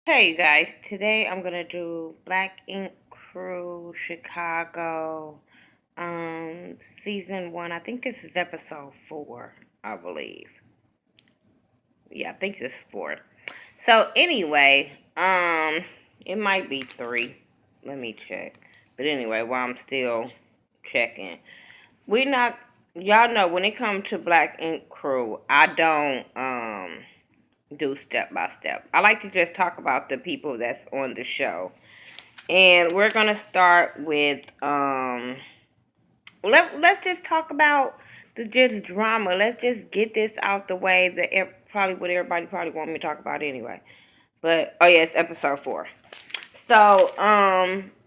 Hey you guys, today I'm gonna do Black Ink Crew Chicago season 1. I think this is episode 4, I believe. Yeah, I think this is 4. So anyway, it might be 3. Let me check. But anyway, while I'm still checking. We not Y'all know when it comes to Black Ink Crew, I don't do step by step. I like to just talk about the people that's on the show. And we're gonna start with let's just talk about the just drama. Let's just get this out the way that probably what everybody probably want me to talk about anyway. But oh yeah, it's episode 4. So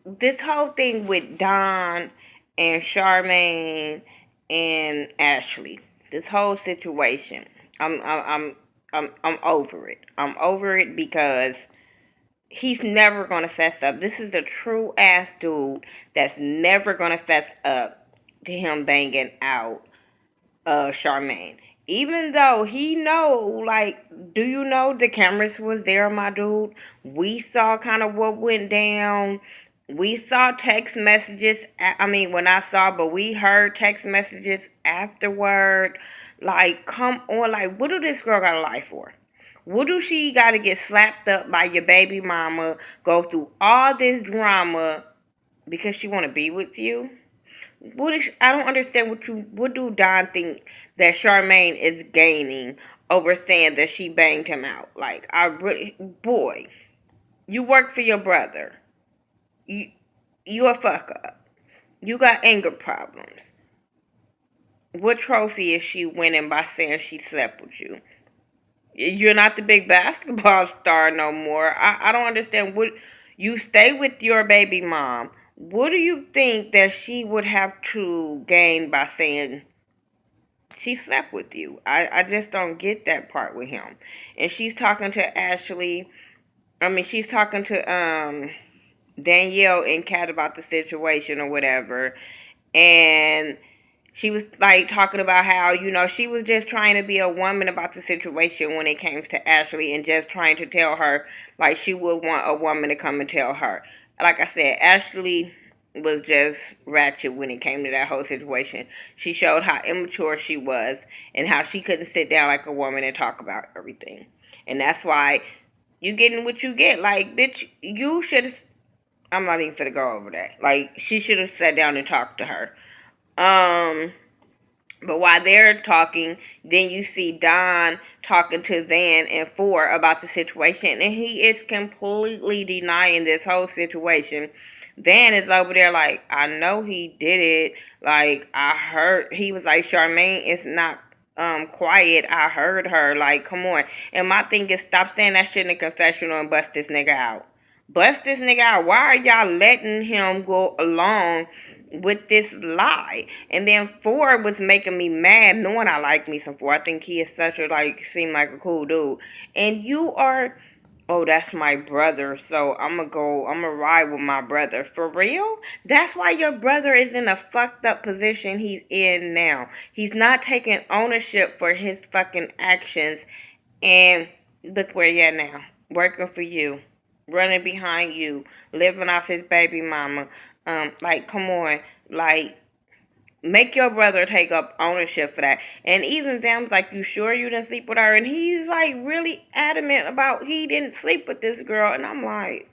this whole thing with Don and Charmaine and Ashley, this whole situation, I'm I'm I'm over it. I'm over it because he's never gonna fess up. This is a true ass dude that's never gonna fess up to him banging out Charmaine. Even though he know, like, do you know the cameras was there, my dude? We saw kind of what went down. We saw text messages. I mean, when I saw, but we heard text messages afterward. Like, come on, like, what do this girl got a life for? What do she got to get slapped up by your baby mama, go through all this drama because she want to be with you? I don't understand what do Don think that Charmaine is gaining over saying that she banged him out? Like, I really, boy, you work for your brother. You you a fuck up. You got anger problems. What trophy is she winning by saying she slept with you? You're not the big basketball star no more. I don't understand what you stay with your baby mom. What do you think that she would have to gain by saying she slept with you? I just don't get that part with him. And she's talking to Ashley. I mean, she's talking to Danielle and Kat about the situation or whatever. And she was like talking about how, she was just trying to be a woman about the situation when it came to Ashley and just trying to tell her like she would want a woman to come and tell her. Like I said, Ashley was just ratchet when it came to that whole situation. She showed how immature she was and how she couldn't sit down like a woman and talk about everything. And that's why you getting what you get. Like, bitch, you should have. I'm not even gonna go over that. Like, she should have sat down and talked to her. Um, but while they're talking, then you see Don talking to Van and Four about the situation, and he is completely denying this whole situation. Van is over there like, I know he did it. Like, I heard, he was like, Charmaine is not quiet. I heard her. Like, come on. And my thing is, stop saying that shit in the confessional and bust this nigga out. Bust this nigga out. Why are y'all letting him go along with this lie? And then Ford was making me mad, knowing I like me some Ford. I think he is such a, like, seem like a cool dude. And you are, oh, that's my brother, so I'm gonna ride with my brother. For real? That's why your brother is in a fucked up position he's in now. He's not taking ownership for his fucking actions. And look where you're at now. Working for you, running behind you, living off his baby mama. Like, come on, like, make your brother take up ownership for that. And even Sam's like, you sure you didn't sleep with her? And he's like really adamant about he didn't sleep with this girl. And I'm like,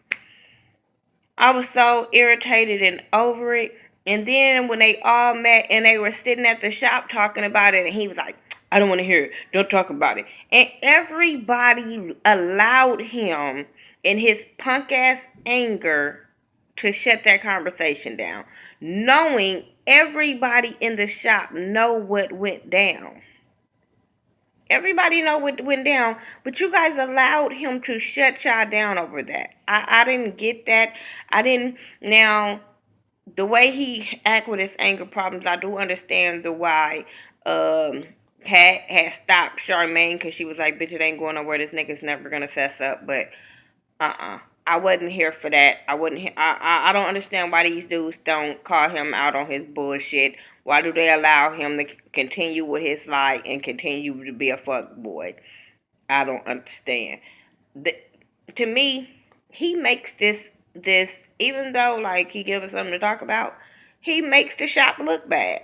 I was so irritated and over it. And then when they all met and they were sitting at the shop talking about it, and he was like, I don't want to hear it. Don't talk about it. And everybody allowed him in his punk ass anger to shut that conversation down, knowing everybody in the shop know what went down. Everybody know what went down, but you guys allowed him to shut y'all down over that. I didn't get that. I didn't. Now, the way he act with his anger problems, I do understand the why. Kat had stopped Charmaine because she was like, bitch, it ain't going nowhere. This nigga's never gonna fess up. But I wasn't here for that. I wasn't. I don't understand why these dudes don't call him out on his bullshit. Why do they allow him to continue with his lie and continue to be a fuck boy? I don't understand. to me, he makes this even though like he gives us something to talk about, he makes the shop look bad.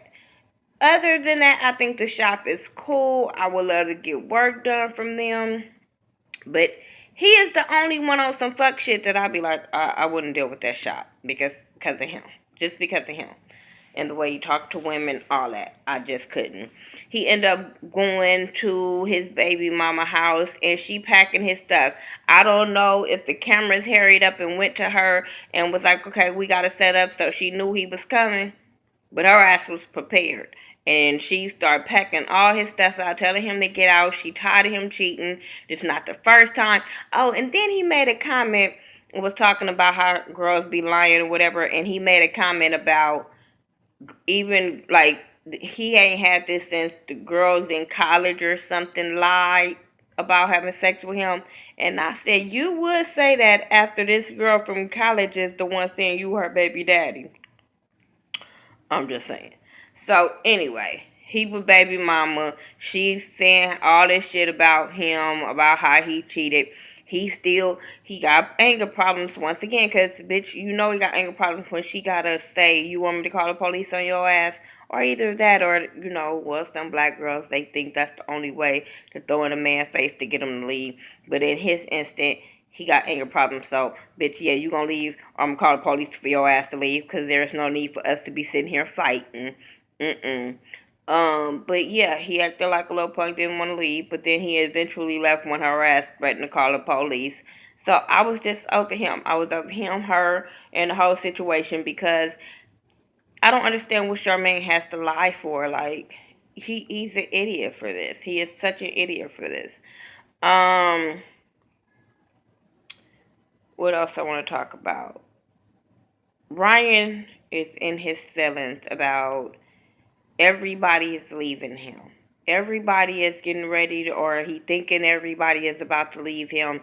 Other than that, I think the shop is cool. I would love to get work done from them. But he is the only one on some fuck shit that I'd be like, I wouldn't deal with that shop because of him. Just because of him. And the way he talked to women, all that. I just couldn't. He ended up going to his baby mama house and she packing his stuff. I don't know if the cameras hurried up and went to her and was like, okay, we got to set up so she knew he was coming. But her ass was prepared. And she started packing all his stuff out, telling him to get out. She tired of him cheating. This is not the first time. Oh, and then he made a comment, was talking about how girls be lying or whatever. And he made a comment about even like he ain't had this since the girls in college or something lied about having sex with him. And I said, you would say that after this girl from college is the one saying you her baby daddy. I'm just saying. So anyway, he with baby mama. She's saying all this shit about him, about how he cheated. He got anger problems once again, because bitch, you know he got anger problems when she gotta say, you want me to call the police on your ass? Or either that or, well, some black girls, they think that's the only way to throw in a man's face to get him to leave. But in his instant, he got anger problems. So, bitch, yeah, you gonna leave, or I'm gonna call the police for your ass to leave, because there's no need for us to be sitting here fighting. Mm-mm. But yeah, he acted like a little punk, didn't want to leave, but then he eventually left when her ass threatened to call the police. So I was just over him. I was over him, her, and the whole situation, because I don't understand what Charmaine has to lie for. Like, he's an idiot for this. He is such an idiot for this. Um, what else I want to talk about? Ryan is in his feelings about everybody is leaving him. Everybody is getting ready to, or he thinking everybody is about to leave him.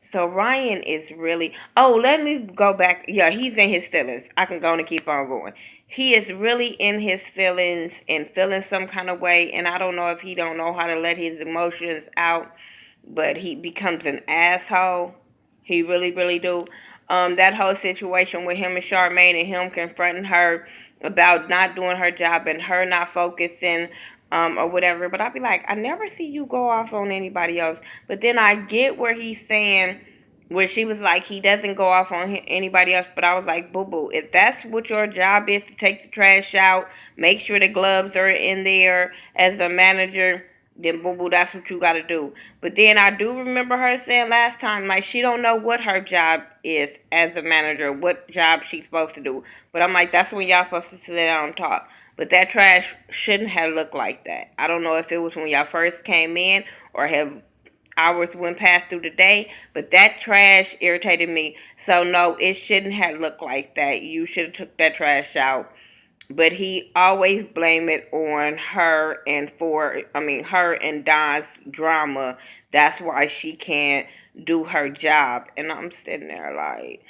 So Ryan is really, oh, let me go back. Yeah, he's in his feelings. I can go and keep on going. He is really in his feelings and feeling some kind of way. And I don't know if he don't know how to let his emotions out, but he becomes an asshole. He really, really do. That whole situation with him and Charmaine and him confronting her about not doing her job and her not focusing, or whatever. But I'd be like, I never see you go off on anybody else. But then I get where he's saying, where she was like, he doesn't go off on anybody else. But I was like, boo boo, if that's what your job is, to take the trash out, make sure the gloves are in there as a manager, then boo boo, that's what you got to do. But then I do remember her saying last time, like, she don't know what her job is as a manager, what job she's supposed to do. But I'm like, that's when y'all supposed to sit down and talk. But that trash shouldn't have looked like that. I don't know if it was when y'all first came in or have hours went past through the day, but that trash irritated me. So no, it shouldn't have looked like that. You should have took that trash out. But he always blame it on her and her and Don's drama. That's why she can't do her job. And I'm sitting there like,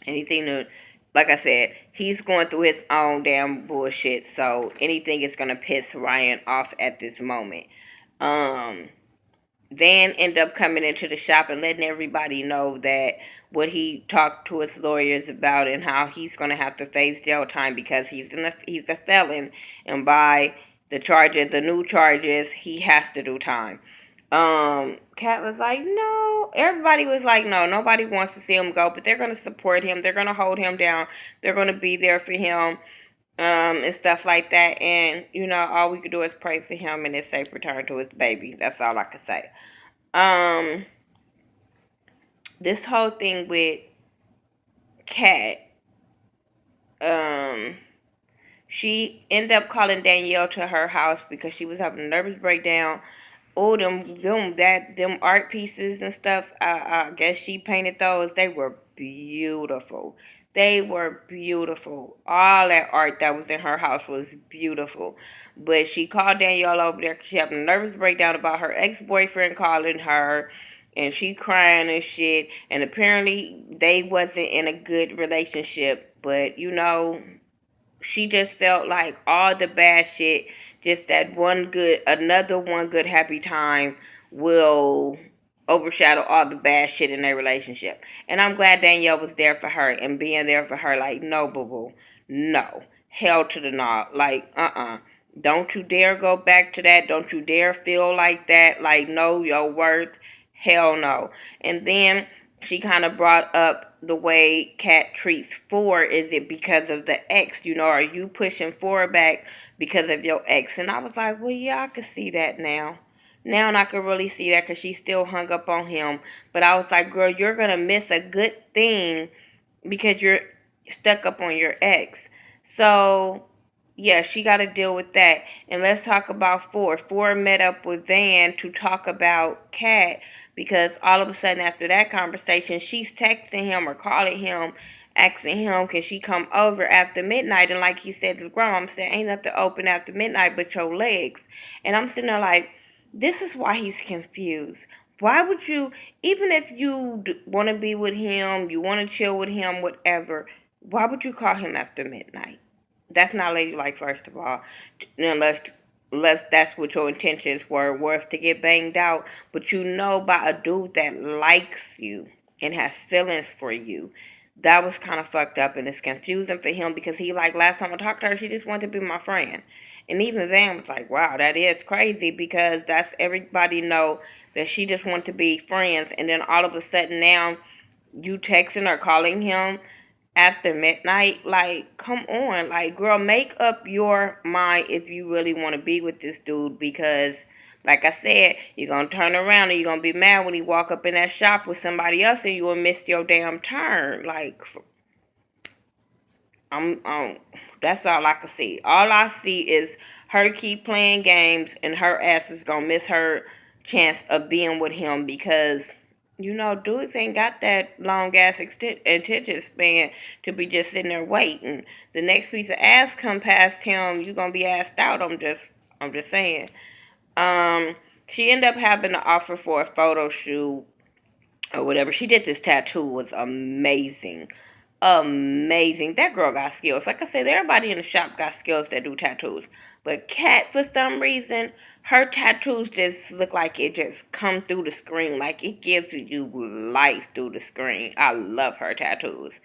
anything to, like I said, he's going through his own damn bullshit. So anything is gonna piss Ryan off at this moment. Um, Van end up coming into the shop and letting everybody know that what he talked to his lawyers about and how he's going to have to face jail time because he's a felon, and by the new charges, he has to do time. Kat was like, no. Everybody was like, no. Nobody wants to see him go, but they're going to support him. They're going to hold him down. They're going to be there for him, and stuff like that. And all we could do is pray for him and his safe return to his baby. That's all I could say. Um, this whole thing with Kat, um, she ended up calling Danielle to her house because she was having a nervous breakdown. Oh, them art pieces and stuff. I guess she painted those. They were beautiful. They were beautiful. All that art that was in her house was beautiful. But she called Danielle over there because she had a nervous breakdown about her ex-boyfriend calling her, and she crying and shit. And apparently they wasn't in a good relationship. But she just felt like all the bad shit, just that another one good happy time will overshadow all the bad shit in their relationship. And I'm glad Danielle was there for her and being there for her. Like, no, boo boo, no, hell to the no. Like, don't you dare go back to that. Don't you dare feel like that. Like, know your worth. Hell no. And then she kind of brought up the way Kat treats Ford. Is it because of the ex? You know, are you pushing Ford back because of your ex? And I was like, well, yeah, I could see that now. Now I could really see that because she's still hung up on him. But I was like, girl, you're going to miss a good thing because you're stuck up on your ex. So, yeah, she got to deal with that. And let's talk about Ford. Ford met up with Van to talk about Kat because all of a sudden after that conversation, she's texting him or calling him, asking him, can she come over after midnight? And like he said to the grandma, I'm saying, ain't nothing open after midnight but your legs. And I'm sitting there like, this is why he's confused. Why would you, even if you want to be with him, you want to chill with him, whatever, why would you call him after midnight? That's not ladylike, first of all, unless that's what your intentions were, was to get banged out. But you know, by a dude that likes you and has feelings for you, that was kind of fucked up, and it's confusing for him because he like, last time I talked to her, she just wanted to be my friend. And even then was like, wow, that is crazy because that's everybody know that she just want to be friends, and then all of a sudden now you texting or calling him after midnight. Like, come on, like, girl, make up your mind if you really want to be with this dude because like I said, you're gonna turn around and you're gonna be mad when he walk up in that shop with somebody else and you will miss your damn turn. Like, I'm that's all I can see. All I see is her keep playing games and her ass is gonna miss her chance of being with him because you know dudes ain't got that long ass attention span to be just sitting there waiting. The next piece of ass come past him, you gonna be asked out. I'm just saying. Um, she ended up having an offer for a photo shoot or whatever. She did this tattoo, was amazing. Amazing. That girl got skills. Like I said, everybody in the shop got skills that do tattoos. But Kat, for some reason, her tattoos just look like it just come through the screen. Like it gives you life through the screen. I love her tattoos.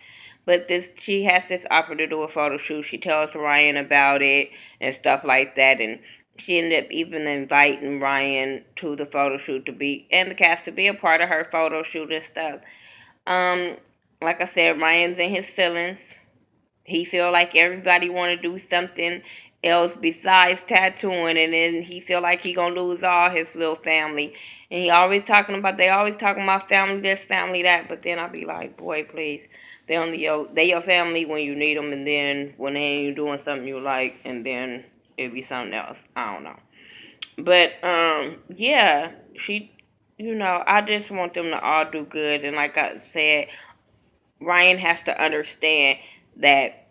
But she has this offer to do a photo shoot. She tells Ryan about it and stuff like that. And she ended up even inviting Ryan to the photo shoot to be, and the cast to be a part of her photo shoot and stuff. Um, like I said, Ryan's in his feelings. He feel like everybody want to do something else besides tattooing, and then he feel like he gonna lose all his little family. And they always talking about family this, family that. But then I be like, boy, please, they your family when you need them, and then when they ain't doing something you like, and then it be something else. I don't know. But yeah, I just want them to all do good. And like I said, Ryan has to understand that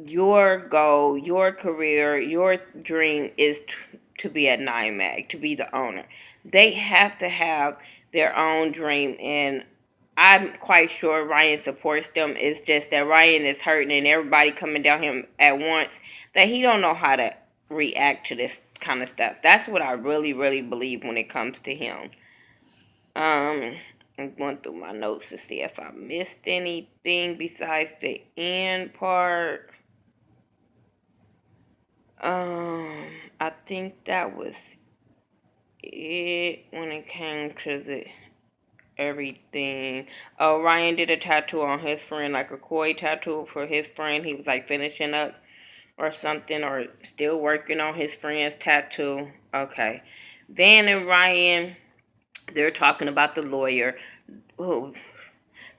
your goal, your career, your dream is to be at Nine Mag, to be the owner. They have to have their own dream, and I'm quite sure Ryan supports them. It's just that Ryan is hurting, and everybody coming down him at once, that he don't know how to react to this kind of stuff. That's what I really, really believe when it comes to him. Um, I'm going through my notes to see if I missed anything besides the end part. I think that was it when it came to the everything. Oh, Ryan did a tattoo on his friend, like a koi tattoo for his friend. He was like finishing up or something, or still working on his friend's tattoo. Okay. Then and Ryan, they're talking about the lawyer. Oh,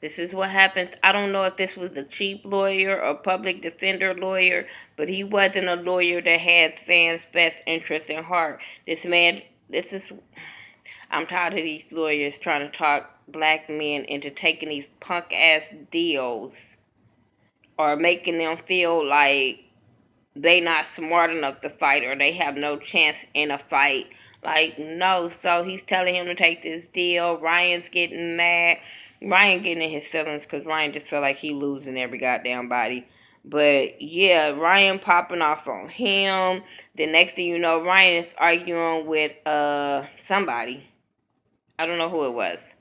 this is what happens. I don't know if this was a cheap lawyer or public defender lawyer, but he wasn't a lawyer that had fans' best interest in heart. I'm tired of these lawyers trying to talk black men into taking these punk ass deals or making them feel like they not smart enough to fight or they have no chance in a fight. Like, no. So he's telling him to take this deal. Ryan's getting mad. Ryan getting in his feelings because Ryan just feel like he losing every goddamn body. But yeah, Ryan popping off on him. The next thing you know, Ryan is arguing with somebody. I don't know who it was.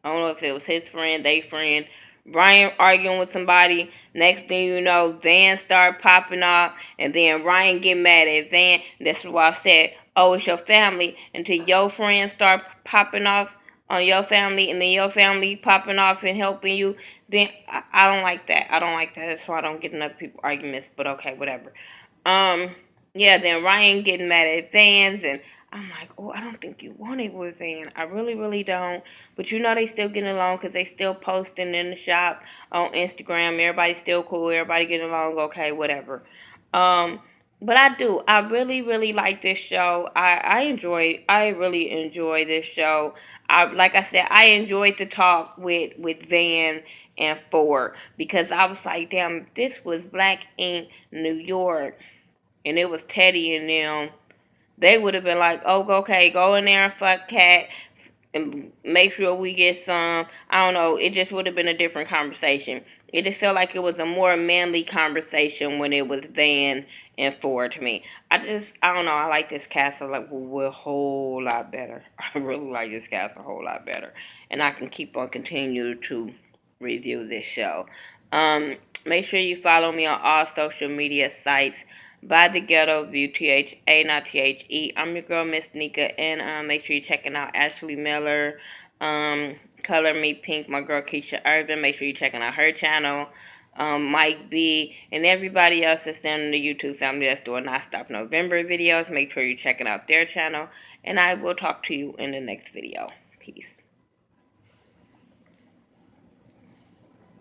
I don't know if it was his friend, they friend. Ryan arguing with somebody. Next thing you know, Van start popping off, and then Ryan get mad at Van. That's why I said, "Oh, it's your family." Until your friends start popping off on your family, and then your family popping off and helping you. Then I don't like that. I don't like that. That's why I don't get in other people's arguments. But okay, whatever. Um, yeah, then Ryan getting mad at Vans, and I'm like, oh, I don't think you want it with Van. I really, really don't. But you know they still getting along because they still posting in the shop on Instagram. Everybody's still cool. Everybody getting along. Okay, whatever. Um, but I do. I really, really like this show. I really enjoy this show. Like I said, I enjoyed the talk with Van and Ford because I was like, damn, this was Black Ink New York, and it was Teddy and them. They would have been like, oh, okay, go in there and fuck Cat and make sure we get some. I don't know. It just would have been a different conversation. It just felt like it was a more manly conversation when it was Van and Ford to me. I don't know. I like this cast a whole lot better. I really like this cast a whole lot better. And I can keep on continuing to review this show. Um, Make sure you follow me on all social media sites by the Ghetto View, THA, not THE. I'm your girl, Miss Nika, and make sure you're checking out Ashley Miller, Color Me Pink, my girl Keisha Irvin. Make sure you're checking out her channel. Mike B, and everybody else that's in the YouTube family that's doing Not Stop November videos. Make sure you're checking out their channel, and I will talk to you in the next video. Peace.